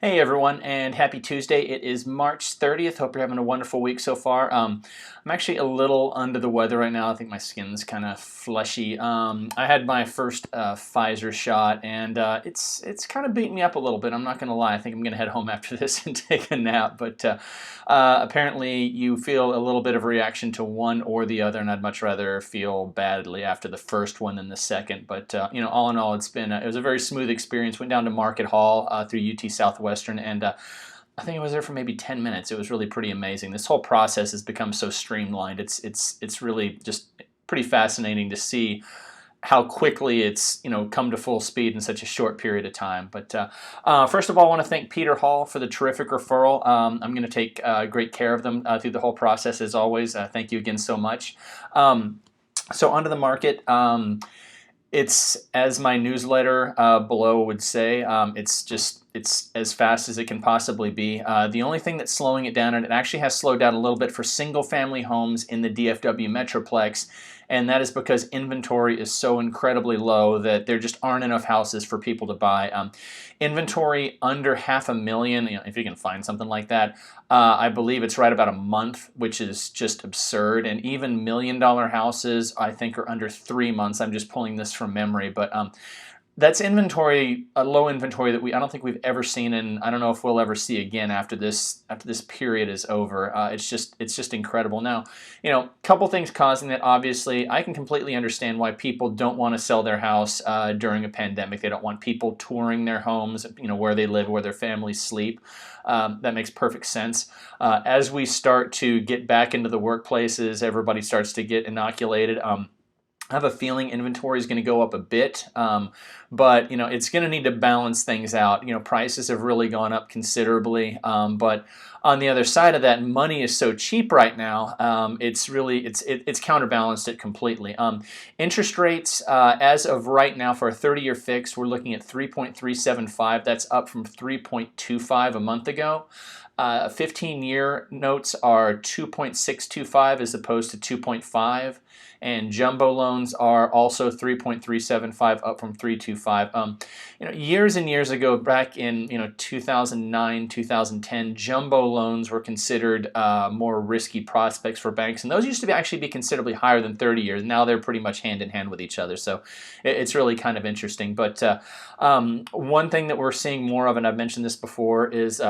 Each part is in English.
Hey everyone, and happy Tuesday. It is March 30th. Hope you're having a wonderful week so far. I'm actually a little under the weather right now. I think my skin's kind of fleshy. I had my first Pfizer shot, and it's kind of beating me up a little bit. I'm not going to lie. I think I'm going to head home after this and take a nap. But apparently, you feel a little bit of a reaction to one or the other, and I'd much rather feel badly after the first one than the second. But all in all, it was a very smooth experience. Went down to Market Hall through UT Southwestern, and I think I was there for maybe 10 minutes. It was really pretty amazing. This whole process has become so streamlined. It's really just pretty fascinating to see how quickly it's come to full speed in such a short period of time. But first of all, I want to thank Peter Hall for the terrific referral. I'm going to take great care of them through the whole process as always. Thank you again so much. So onto the market. It's, as my newsletter below would say, it's as fast as it can possibly be. The only thing that's slowing it down, and it actually has slowed down a little bit for single-family homes in the DFW Metroplex, and that is because inventory is so incredibly low that there just aren't enough houses for people to buy. Inventory under 500,000, if you can find something like that, I believe it's right about a month, which is just absurd. And even $1 million houses, I think, are under 3 months. I'm just pulling this from memory, but that's inventory, a low inventory that I don't think we've ever seen, and I don't know if we'll ever see again after this period is over. It's just incredible. Now, couple things causing that. Obviously, I can completely understand why people don't want to sell their house during a pandemic. They don't want people touring their homes, where they live, where their families sleep. That makes perfect sense. As we start to get back into the workplaces, everybody starts to get inoculated. I have a feeling inventory is going to go up a bit, but it's going to need to balance things out. Prices have really gone up considerably, but on the other side of that, money is so cheap right now. It's counterbalanced it completely. Interest rates, as of right now, for a 30-year fixed, we're looking at 3.375. That's up from 3.25 a month ago. 15-year notes are 2.625 as opposed to 2.5, and jumbo loans are also 3.375 up from 3.25. Years and years ago, back in 2009, 2010, jumbo loans were considered more risky prospects for banks, and those used to actually be considerably higher than 30 years. Now they're pretty much hand in hand with each other, so it's really kind of interesting. But one thing that we're seeing more of, and I've mentioned this before, is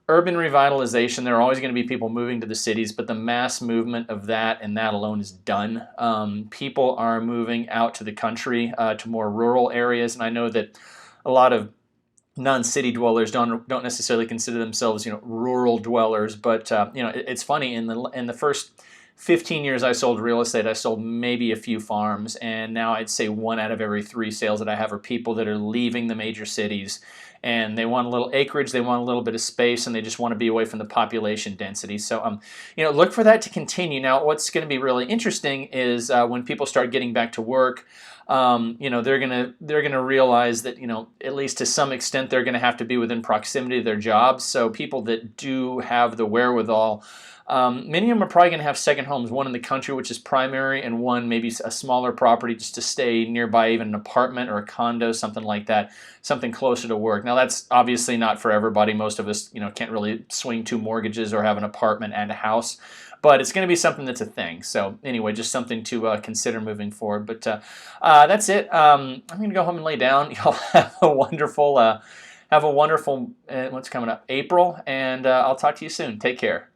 urban revitalization. There are always going to be people moving to the cities, but the mass movement of that and that alone is done. People are moving out to the country, to more rural areas, and I know that a lot of non-city dwellers don't necessarily consider themselves rural dwellers, but it's funny, in the first 15 years I sold real estate, I sold maybe a few farms, and now I'd say 1 out of every 3 sales that I have are people that are leaving the major cities, and they want a little acreage, they want a little bit of space, and they just want to be away from the population density. So look for that to continue. Now, what's going to be really interesting is when people start getting back to work, they're gonna realize that at least to some extent they're gonna have to be within proximity to their jobs. So people that do have the wherewithal, many of them are probably going to have second homes, one in the country, which is primary, and one maybe a smaller property just to stay nearby, even an apartment or a condo, something like that, something closer to work. Now, that's obviously not for everybody. Most of us, can't really swing 2 mortgages or have an apartment and a house, but it's going to be something that's a thing. So anyway, just something to consider moving forward. But that's it. I'm going to go home and lay down. Y'all have a wonderful, what's coming up, April, and I'll talk to you soon. Take care.